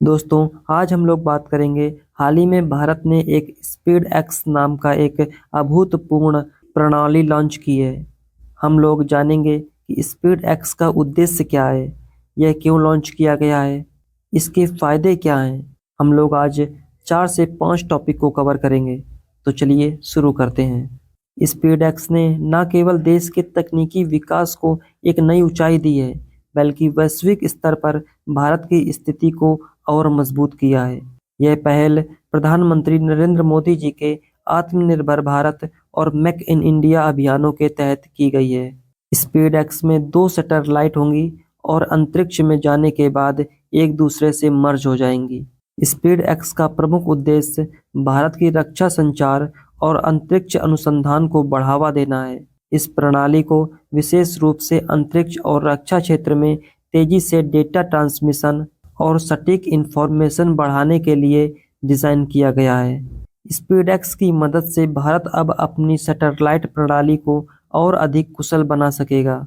दोस्तों, आज हम लोग बात करेंगे। हाल ही में भारत ने एक स्पीड एक्स नाम का एक अभूतपूर्व प्रणाली लॉन्च की है। हम लोग जानेंगे कि स्पीड एक्स का उद्देश्य क्या है, यह क्यों लॉन्च किया गया है, इसके फायदे क्या हैं। हम लोग आज 4 से 5 टॉपिक को कवर करेंगे। तो चलिए शुरू करते हैं। स्पीड एक्स ने न केवल देश के तकनीकी विकास को एक नई ऊंचाई दी है, बल्कि वैश्विक स्तर पर भारत की स्थिति को और मजबूत किया है। यह पहल प्रधानमंत्री नरेंद्र मोदी जी के आत्मनिर्भर भारत और मेक इन इंडिया अभियानों के तहत की गई है। स्पीड एक्स में 2 सैटेलाइट होंगी और अंतरिक्ष में जाने के बाद एक दूसरे से मर्ज हो जाएंगी। स्पीड एक्स का प्रमुख उद्देश्य भारत की रक्षा संचार और अंतरिक्ष अनुसंधान को बढ़ावा देना है। इस प्रणाली को विशेष रूप से अंतरिक्ष और रक्षा क्षेत्र में तेजी से डेटा ट्रांसमिशन और सटीक इंफॉर्मेशन बढ़ाने के लिए डिज़ाइन किया गया है। स्पीडएक्स की मदद से भारत अब अपनी सैटेलाइट प्रणाली को और अधिक कुशल बना सकेगा।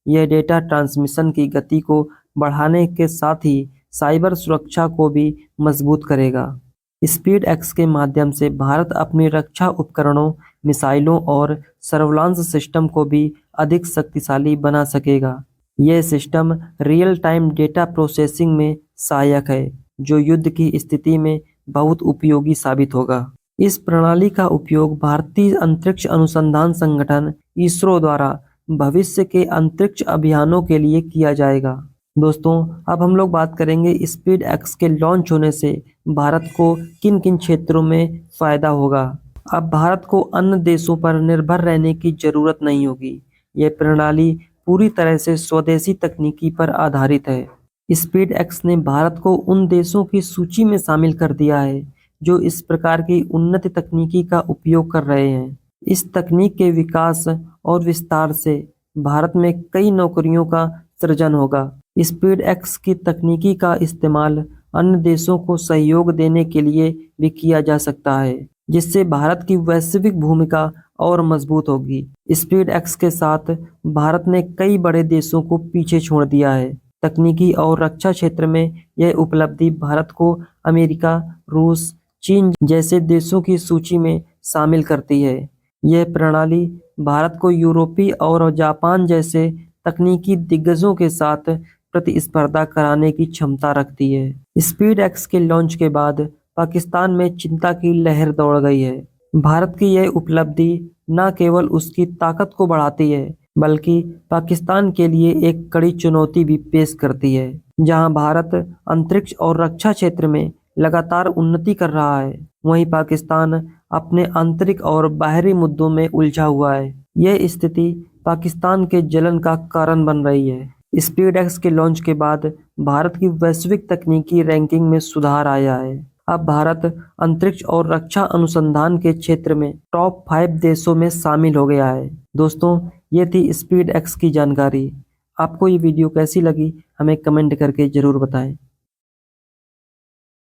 यह डेटा ट्रांसमिशन की गति को बढ़ाने के साथ ही साइबर सुरक्षा को भी मजबूत करेगा। स्पीडएक्स के माध्यम से भारत अपनी रक्षा उपकरणों, मिसाइलों और सर्विलांस सिस्टम को भी अधिक शक्तिशाली बना सकेगा। यह system real time data processing में सहायक है, जो युद्ध की स्थिति में बहुत उपयोगी साबित होगा। इस प्रणाली का उपयोग भारतीय अंतरिक्ष अनुसंधान संगठन इसरो द्वारा भविष्य के अंतरिक्ष अभियानों के लिए किया जाएगा। दोस्तों, अब हम लोग बात करेंगे स्पीड एक्स के लॉन्च होने से भारत को किन किन क्षेत्रों में फायदा होगा। अब भारत को अन्य देशों पर निर्भर रहने की जरूरत नहीं होगी। यह प्रणाली पूरी तरह से स्वदेशी तकनीकी पर आधारित है। स्पीड एक्स ने भारत को उन देशों की सूची में शामिल कर दिया है जो इस प्रकार की उन्नत तकनीकी का उपयोग कर रहे हैं। इस तकनीक के विकास और विस्तार से भारत में कई नौकरियों का सृजन होगा। स्पीड एक्स की तकनीकी का इस्तेमाल अन्य देशों को सहयोग देने के लिए भी किया जा सकता है, जिससे भारत की वैश्विक भूमिका और मजबूत होगी। स्पीड एक्स के साथ भारत ने कई बड़े देशों को पीछे छोड़ दिया है। तकनीकी और रक्षा क्षेत्र में यह उपलब्धि भारत को अमेरिका, रूस, चीन जैसे देशों की सूची में शामिल करती है। यह प्रणाली भारत को यूरोपीय और जापान जैसे तकनीकी दिग्गजों के साथ प्रतिस्पर्धा कराने की क्षमता रखती है। स्पीड एक्स के लॉन्च के बाद पाकिस्तान में चिंता की लहर दौड़ गई है। भारत की यह उपलब्धि न केवल उसकी ताकत को बढ़ाती है, बल्कि पाकिस्तान के लिए एक कड़ी चुनौती भी पेश करती है। जहां भारत अंतरिक्ष और रक्षा क्षेत्र में लगातार उन्नति कर रहा है, वहीं पाकिस्तान अपने आंतरिक और बाहरी मुद्दों में उलझा हुआ है। यह स्थिति पाकिस्तान के जलन का कारण बन रही है। स्पीड एक्स के लॉन्च के बाद भारत की वैश्विक तकनीकी रैंकिंग में सुधार आया है। अब भारत अंतरिक्ष और रक्षा अनुसंधान के क्षेत्र में टॉप 5 देशों में शामिल हो गया है। दोस्तों, ये थी स्पीड एक्स की जानकारी। आपको ये वीडियो कैसी लगी, हमें कमेंट करके जरूर बताएं।